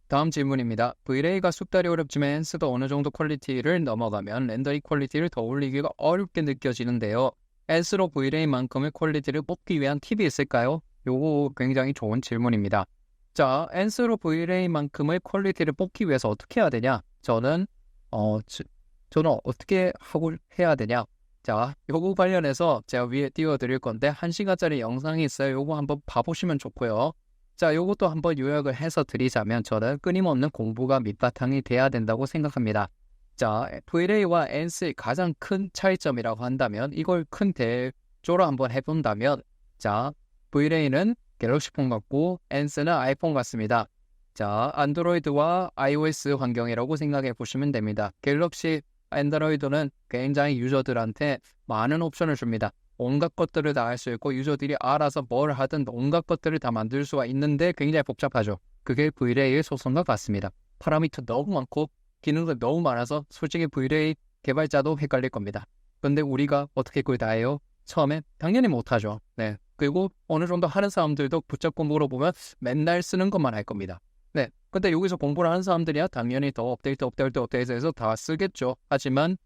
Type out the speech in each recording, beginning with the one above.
다음 질문입니다. V-Ray가 숙달이 어렵지만 앤스도 어느 정도 퀄리티를 넘어가면 렌더링 퀄리티를 더 올리기가 어렵게 느껴지는데요. 앤스로 V-Ray만큼의 퀄리티를 뽑기 위한 팁이 있을까요? 요거 굉장히 좋은 질문입니다. 자, 앤스로 V-Ray만큼의 퀄리티를 뽑기 위해서 어떻게 해야 되냐? 저는 어떻게 하고 해야 되냐? 자, 요거 관련해서 제가 위에 띄워드릴 건데 1시간짜리 영상이 있어요. 요거 한번 봐보시면 좋고요. 자, 요것도 한번 요약을 해서 드리자면 저는 끊임없는 공부가 밑바탕이 돼야 된다고 생각합니다. 자, V-Ray와 앤스의 가장 큰 차이점이라고 한다면 이걸 큰 대조로 한번 해본다면 자, V-Ray는 갤럭시 폰 같고 앤스는 아이폰 같습니다. 자, 안드로이드와 iOS 환경이라고 생각해 보시면 됩니다. 갤럭시 안드로이드는 굉장히 유저들한테 많은 옵션을 줍니다. 온갖 것들을 다 할 수 있고 유저들이 알아서 뭘 하든 온갖 것들을 다 만들 수가 있는데 굉장히 복잡하죠. 그게 V-Ray의 소성과 같습니다. 파라미터 너무 많고 기능들 너무 많아서 솔직히 V-Ray 개발자도 헷갈릴 겁니다. 근데 우리가 어떻게 그걸 다 해요? 처음에 당연히 못하죠. 네. 그리고 어느 정도 하는 사람들도 붙잡고 물어보면 맨날 쓰는 것만 할 겁니다. 네. 근데 여기서 공부를 하는 사람들이야 당연히 더 업데이트해서 다 쓰겠죠. 하지만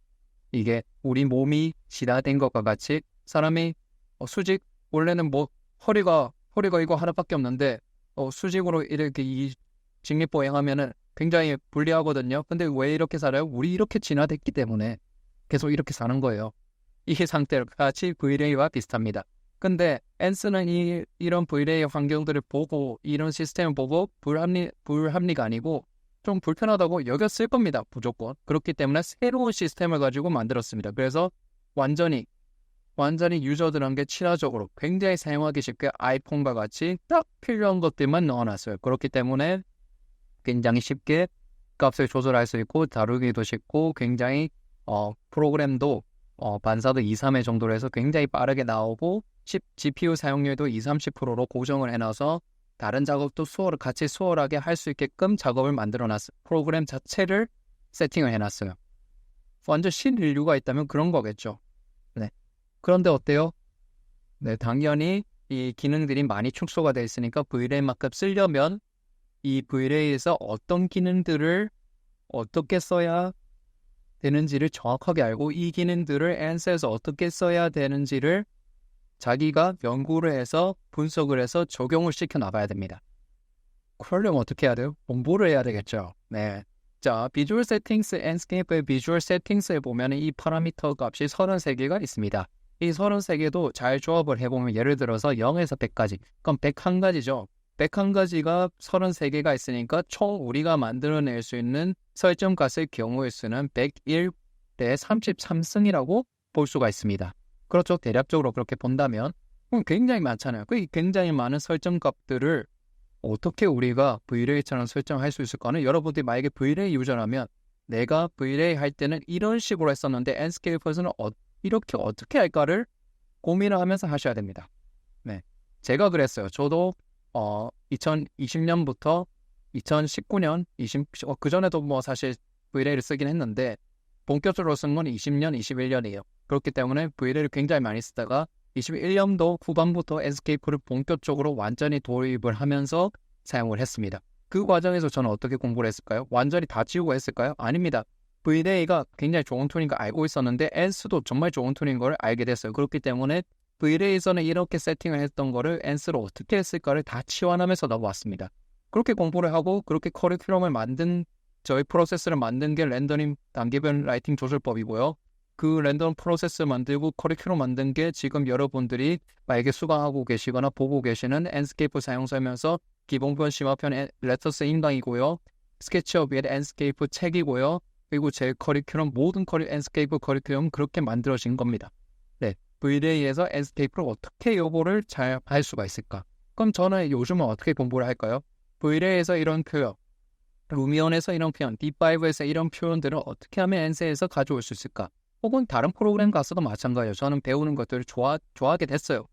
이게 우리 몸이 진화된 것과 같이 사람이 수직 원래는 뭐 허리가 이거 하나밖에 없는데 수직으로 이렇게 이 직립보행하면은 굉장히 불리하거든요. 근데 왜 이렇게 살아요? 우리 이렇게 진화됐기 때문에 계속 이렇게 사는 거예요. 이게 상태로 같이 V-Ray와 비슷합니다. 근데 앤스는 이런 V-Ray 환경들을 보고 이런 시스템을 보고 불합리가 아니고 좀 불편하다고 여겼을 겁니다. 무조건. 그렇기 때문에 새로운 시스템을 가지고 만들었습니다. 그래서 완전히 유저들한테 친화적으로 굉장히 사용하기 쉽게 아이폰과 같이 딱 필요한 것들만 넣어놨어요. 그렇기 때문에 굉장히 쉽게 값을 조절할 수 있고 다루기도 쉽고 굉장히 프로그램도 반사도 2, 3회 정도로 해서 굉장히 빠르게 나오고 GPU 사용률도 20-30%로 고정을 해놔서 다른 작업도 같이 수월하게 할 수 있게끔 작업을 만들어놨어요. 프로그램 자체를 세팅을 해놨어요. 완전 신인류가 있다면 그런 거겠죠. 네. 그런데 어때요? 네, 당연히 이 기능들이 많이 축소가 되어 있으니까 V-Ray만큼 쓰려면 이 V-Ray에서 어떤 기능들을 어떻게 써야 되는지를 정확하게 알고 이 기능들을 앤스에서 어떻게 써야 되는지를 자기가 연구를 해서 분석을 해서 적용을 시켜 나가야 됩니다. 그러려면 어떻게 해야 돼요? 공부를 해야 되겠죠. 네. 자, 비주얼 세팅스, 앤스케이프의 비주얼 세팅스에 보면 이 파라미터 값이 33개가 있습니다. 이 33개도 잘 조합을 해보면 예를 들어서 0에서 100까지 그럼 101가지죠. 101가지가 33개가 있으니까 총 우리가 만들어낼 수 있는 설정 값의 경우의 수는 101대 33승이라고 볼 수가 있습니다. 그렇죠. 대략적으로 그렇게 본다면 굉장히 많잖아요. 그 굉장히 많은 설정 값들을 어떻게 우리가 V-Ray처럼 설정할 수 있을까는 여러분들이 만약에 V-Ray 유저라면 내가 V-Ray 할 때는 이런 식으로 했었는데 앤스케이프에서는 이렇게 어떻게 할까를 고민을 하면서 하셔야 됩니다. 네, 제가 그랬어요. 저도 2020년부터 2019년, 그전에도 뭐 사실 V-Ray를 쓰긴 했는데 본격적으로 쓴 건 20년, 21년이에요. 그렇기 때문에 V-Ray를 굉장히 많이 쓰다가 21년도 후반부터 앤스케이프를 본격적으로 완전히 도입을 하면서 사용을 했습니다. 그 과정에서 저는 어떻게 공부를 했을까요? 완전히 다 지우고 했을까요? 아닙니다. V-Ray가 굉장히 좋은 툴인 걸 알고 있었는데 앤스도 정말 좋은 툴인 걸 알게 됐어요. 그렇기 때문에 V-Ray에서는 이렇게 세팅을 했던 거를 앤스로 어떻게 했을까를 다 치환하면서 넘어왔습니다. 그렇게 공부를 하고 그렇게 커리큘럼을 만든 저희 프로세스를 만든 게 렌더링 단계별 라이팅 조절법이고요. 그 랜덤 프로세스 만들고 커리큘럼 만든 게 지금 여러분들이 만약에 수강하고 계시거나 보고 계시는 앤스케이프 사용하면서 기본편, 심화편 레터스 인강이고요. 스케치업 위에 앤스케이프 책이고요. 그리고 제 커리큘럼 모든 앤스케이프 커리큘럼 그렇게 만들어진 겁니다. 네, V-Ray에서 앤스케이프를 어떻게 요거를 잘 할 수가 있을까? 그럼 저는 요즘은 어떻게 공부를 할까요? V-Ray에서 이런 표현, 루미온에서 이런 표현, D5에서 이런 표현들을 어떻게 하면 앤스에서 가져올 수 있을까? 혹은 다른 프로그램 가서도 마찬가지예요. 저는 배우는 것들을 좋아하게 됐어요.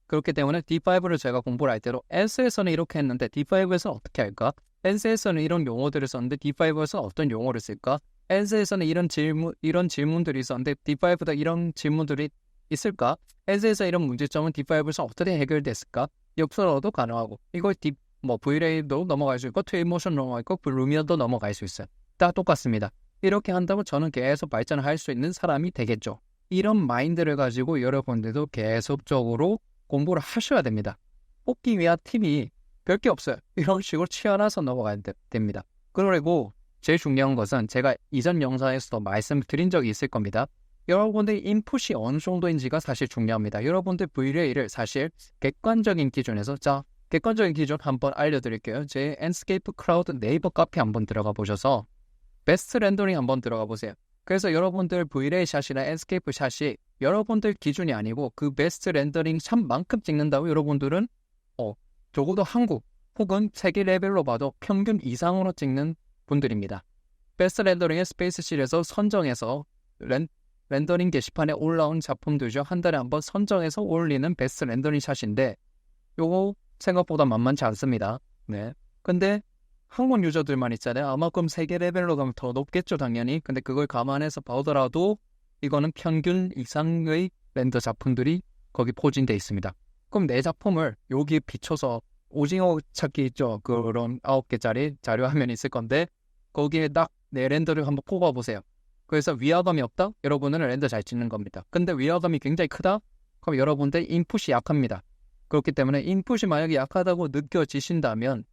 그렇기 때문에 D5를 제가 공부를 할 때로 앤스에서는 이렇게 했는데 D5에서 어떻게 할까? 앤스에서는 이런 용어들을 썼는데 D5에서 어떤 용어를 쓸까? 앤스에서는 이런 질문들이 있었는데 D5도 이런 질문들이 있을까? 앤스에서 이런 문제점은 D5에서 어떻게 해결됐을까? 역설어도 가능하고 이걸 뭐 V-Ray도 넘어갈 수 있고 트윈모션 넘어갈 수 있고 루미어도 넘어갈 수 있어요. 다 똑같습니다. 이렇게 한다면 저는 계속 발전할 수 있는 사람이 되겠죠. 이런 마인드를 가지고 여러분들도 계속적으로 공부를 하셔야 됩니다. 뽑기 위한 팁이 별게 없어요. 이런 식으로 치어나서 넘어가야 됩니다. 그리고 제일 중요한 것은 제가 이전 영상에서도 말씀드린 적이 있을 겁니다. 여러분들 인풋이 어느 정도인지가 사실 중요합니다. 여러분들 V-Ray를 사실 객관적인 기준에서 객관적인 기준 한번 알려드릴게요. 제 enscape 클라우드 네이버 카페 한번 들어가 보셔서 베스트 렌더링 한번 들어가 보세요. 그래서 여러분들 V-Ray 샷이나 enscape 샷이 여러분들 기준이 아니고 그 베스트 렌더링 샷만큼 찍는다고 여러분들은 적어도 한국 혹은 세계 레벨로 봐도 평균 이상으로 찍는 분들입니다. 베스트 렌더링의 스페이스실에서 선정해서 렌더링 게시판에 올라온 작품들죠. 한 달에 한번 선정해서 올리는 베스트 렌더링 샷인데 요거 생각보다 만만치 않습니다. 네. 근데 한국 유저들만 있잖아요. 아마 그럼 세계 레벨로 가면 더 높겠죠, 당연히. 근데 그걸 감안해서 보더라도 이거는 평균 이상의 렌더 작품들이 거기 포진돼 있습니다. 그럼 내 작품을 여기에 비춰서 오징어 찾기 있죠. 그런 9개짜리 자료 화면이 있을 건데 거기에 딱 내 렌더를 한번 뽑아보세요. 그래서 위화감이 없다? 여러분은 렌더 잘 찍는 겁니다. 근데 위화감이 굉장히 크다? 그럼 여러분들 인풋이 약합니다. 그렇기 때문에 인풋이 만약에 약하다고 느껴지신다면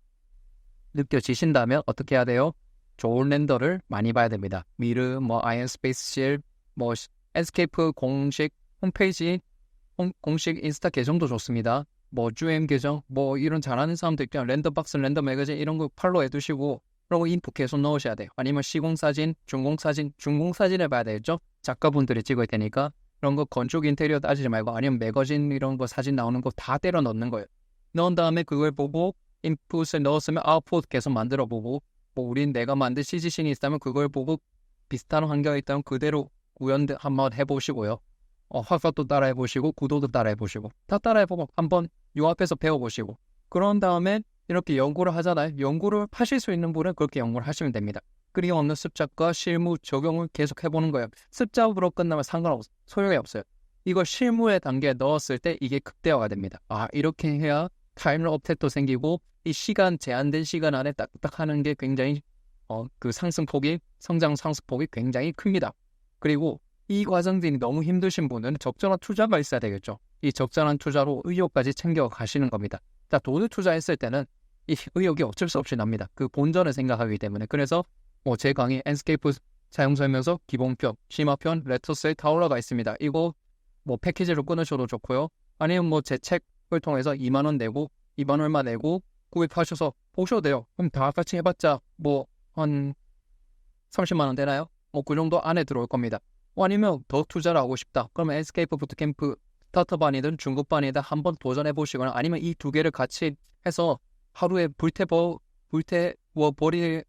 어떻게 해야 돼요? 좋은 렌더를 많이 봐야 됩니다. 미르, 아이언스페이스실, enscape 공식 홈페이지, 공식 인스타 계정도 좋습니다. GM 계정, 이런 잘하는 사람들 있잖아요. 렌더박스, 렌더 매거진 이런 거 팔로우 해두시고 그리고 인풋 계속 넣으셔야 돼요. 아니면 시공사진, 중공사진을 봐야 되겠죠? 작가분들이 찍을 테니까 그런 거 건축 인테리어 따지지 말고 아니면 매거진 이런 거 사진 나오는 거 다 때려 넣는 거예요. 넣은 다음에 그걸 보고 인풋을 넣었으면 아웃풋 계속 만들어 보고 우린 내가 만든 CG신이 있다면 그걸 보고 비슷한 환경이 있다면 그대로 구현 한번 해보시고요. 화각도 따라해보시고 구도도 따라해보시고 다 따라해보고 한번 요 앞에서 배워보시고 그런 다음에 이렇게 연구를 하잖아요. 연구를 하실 수 있는 분은 그렇게 연구를 하시면 됩니다. 그리고 없는 습작과 실무 적용을 계속 해보는 거예요. 습작으로 끝나면 소용이 없어요. 이걸 실무의 단계에 넣었을 때 이게 극대화가 됩니다. 이렇게 해야 타임러 업데이트도 생기고 이 시간 제한된 시간 안에 딱딱 하는 게 굉장히 그 성장 상승폭이 굉장히 큽니다. 그리고 이 과정들이 너무 힘드신 분은 적절한 투자가 있어야 되겠죠. 이 적절한 투자로 의욕까지 챙겨 가시는 겁니다. 자, 돈을 투자했을 때는 이 의욕이 어쩔 수 없이 납니다. 그 본전을 생각하기 때문에. 그래서 제 강의 enscape 사용 설명서, 기본편, 심화편, 레터스에 다 올라가 있습니다. 이거 패키지로 끊으셔도 좋고요. 아니면 제 책을 통해서 2만 원 내고 2만 얼마 내고 구입하셔서 보셔도 돼요. 그럼 다 같이 해봤자 한 30만 원 되나요? 그 정도 안에 들어올 겁니다. 아니면 더 투자를 하고 싶다. 그러면 enscape 부트캠프 스타터반이든 중급반이든 한번 도전해 보시거나 아니면 이 두 개를 같이 해서 하루에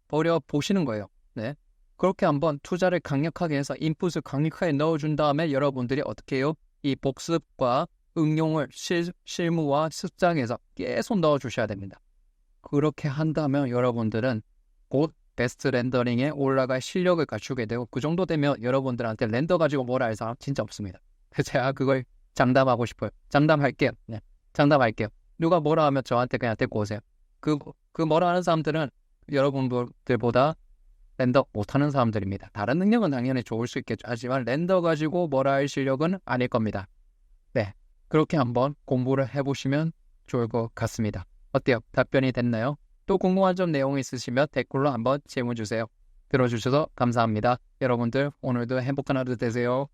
버려 보시는 거예요. 네. 그렇게 한번 투자를 강력하게 해서 인풋을 강력하게 넣어준 다음에 여러분들이 어떻게 해요? 이 복습과 응용을 실무와 습작에서 계속 넣어주셔야 됩니다. 그렇게 한다면 여러분들은 곧 베스트 렌더링에 올라갈 실력을 갖추게 되고 그 정도 되면 여러분들한테 렌더 가지고 뭐라 할 사람 진짜 없습니다. 제가 그걸 장담하고 싶어요. 장담할게요. 네, 장담할게요. 누가 뭐라 하면 저한테 그냥 데리고 오세요. 그 뭐라 하는 사람들은 여러분들보다 렌더 못하는 사람들입니다. 다른 능력은 당연히 좋을 수 있겠죠. 하지만 렌더 가지고 뭐라 할 실력은 아닐 겁니다. 네, 그렇게 한번 공부를 해보시면 좋을 것 같습니다. 어때요? 답변이 됐나요? 또 궁금한 점 내용 있으시면 댓글로 한번 질문 주세요. 들어주셔서 감사합니다. 여러분들 오늘도 행복한 하루 되세요.